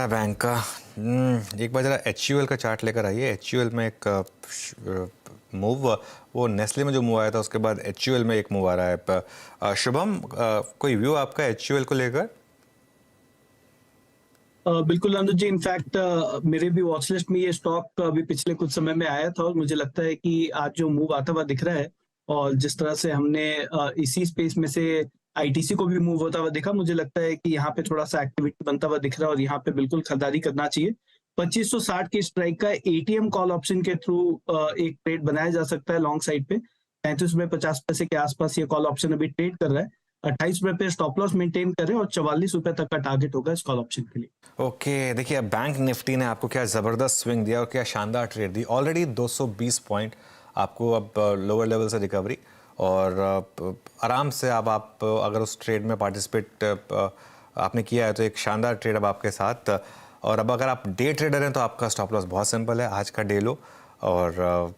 रहा है बैंक का। एक बार जरा HUL का चार्ट लेकर आइए। HUL में एक मूव, वो नेस्ले में जो मूव आया था उसके बाद HUL में एक मूव आ रहा है। शुभम, कोई व्यू आपका HUL को लेकर? बिल्कुल अनुज जी, इनफैक्ट मेरे भी वॉच लिस्ट में ये स्टॉक अभी पिछले कुछ समय में आया था और मुझे लगता है कि आज जो मूव आता हुआ दिख रहा है और जिस तरह से हमने इसी स्पेस में से आईटीसी को भी मूव होता हुआ देखा, मुझे लगता है कि यहाँ पे थोड़ा सा एक्टिविटी बनता हुआ दिख रहा है और यहाँ पे बिल्कुल खरीदारी करना चाहिए। 2560 की स्ट्राइक का एटीएम कॉल ऑप्शन के थ्रू एक ट्रेड बनाया जा सकता है लॉन्ग साइड पे। 35 रुपए 50 पैसे के आसपास ये कॉल ऑप्शन अभी ट्रेड कर रहा है। 28 रुपए पे स्टॉप लॉस मेंटेन करें और 44 रुपए तक का टारगेट होगा इस कॉल ऑप्शन के लिए। ओके, देखिए अब बैंक निफ्टी ने आपको क्या ज़बरदस्त स्विंग दिया और क्या शानदार ट्रेड दी। ऑलरेडी 220 पॉइंट आपको अब लोअर लेवल से रिकवरी, और आराम से अब आप अगर उस ट्रेड में पार्टिसिपेट आपने किया है तो एक शानदार ट्रेड अब आपके साथ। और अब अगर आप डे ट्रेडर हैं तो आपका स्टॉप लॉस बहुत सिंपल है, आज का डे लो, और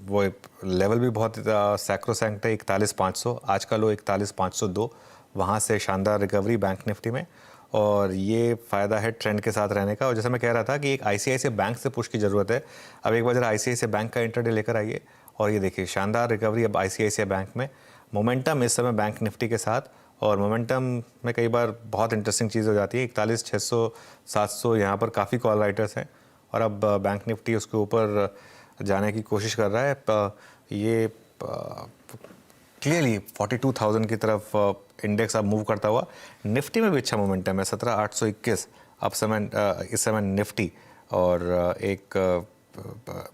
वो लेवल भी बहुत सैक्रोसैंक्ट है 41,500, आज का लो 41,502, वहाँ से शानदार रिकवरी बैंक निफ्टी में। और ये फ़ायदा है ट्रेंड के साथ रहने का। और जैसे मैं कह रहा था कि एक ICICI बैंक से पुश की ज़रूरत है। अब एक बार जरा ICICI बैंक का इंटरडे लेकर आइए और ये देखिए शानदार रिकवरी अब ICICI बैंक में। मोमेंटम इस समय बैंक निफ्टी के साथ, और मोमेंटम में कई बार बहुत इंटरेस्टिंग चीज़ हो जाती है। 41,600 700 यहाँ पर काफ़ी कॉल राइटर्स हैं, और अब बैंक निफ्टी उसके ऊपर जाने की कोशिश कर रहा है। ये क्लियरली 42,000 की तरफ इंडेक्स अब मूव करता हुआ। निफ्टी में भी अच्छा मोमेंटम है, 17,821 अब समय इस समय निफ्टी, और एक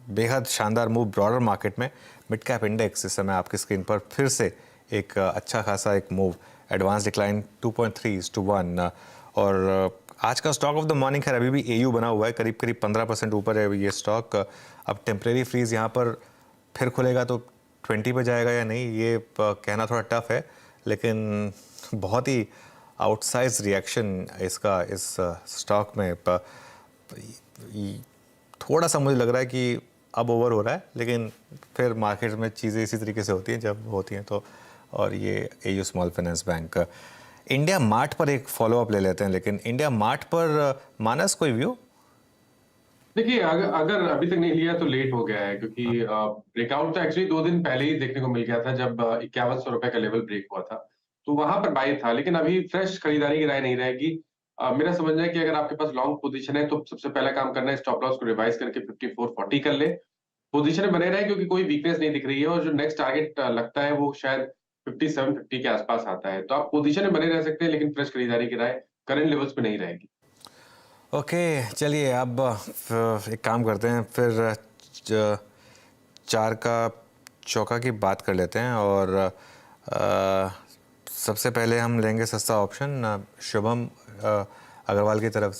बेहद शानदार मूव ब्रॉडर मार्केट में। मिड कैप इंडेक्स इस समय आपकी स्क्रीन पर फिर से एक अच्छा खासा एक मूव, एडवांस डिक्लाइन 2.3:1। और आज का स्टॉक ऑफ द मॉर्निंग खैर अभी भी AU बना हुआ है, करीब करीब 15% ऊपर है ये स्टॉक। अब टेम्परेरी फ्रीज यहाँ पर फिर खुलेगा तो 20 पे जाएगा या नहीं, ये कहना थोड़ा टफ है, लेकिन बहुत ही आउटसाइज रिएक्शन इसका इस स्टॉक में। थोड़ा सा मुझे लग रहा है कि अब ओवर हो रहा है, लेकिन फिर मार्केट में चीज़ें इसी तरीके से होती हैं जब होती हैं तो। और ये AU small finance bank. India mart पर एक फॉलोअप ले लेते हैं, लेकिन इंडिया मार्ट पर मानस कोई व्यू? देखिए, अगर अभी तक नहीं लिया तो लेट हो गया है, क्योंकि ब्रेकआउट तो एक्चुअली 2 दिन पहले ही देखने को मिल गया था जब 5100 रुपए का लेवल ब्रेक हुआ था, तो वहां पर बाय था। लेकिन अभी फ्रेश खरीदारी की राय नहीं रहेगी। मेरा समझना है कि अगर आपके पास लॉन्ग पोजीशन है तो सबसे पहला काम करना है स्टॉप लॉस को रिवाइज करके 5440 कर ले, पोजीशन में बने रहे, क्योंकि कोई वीकनेस नहीं दिख रही है। और जो नेक्स्ट टारगेट लगता है वो शायद 5750 के आसपास आता है, तो आप पोजीशन में बने रह सकते हैं, लेकिन फ्रेश खरीदारी की राय करंट लेवल्स पे नहीं रहेगी। ओके, चलिए अब एक काम करते हैं, फिर चार का चौका की बात कर लेते हैं। और सबसे पहले हम लेंगे सस्ता ऑप्शन शुभम अग्रवाल की तरफ से।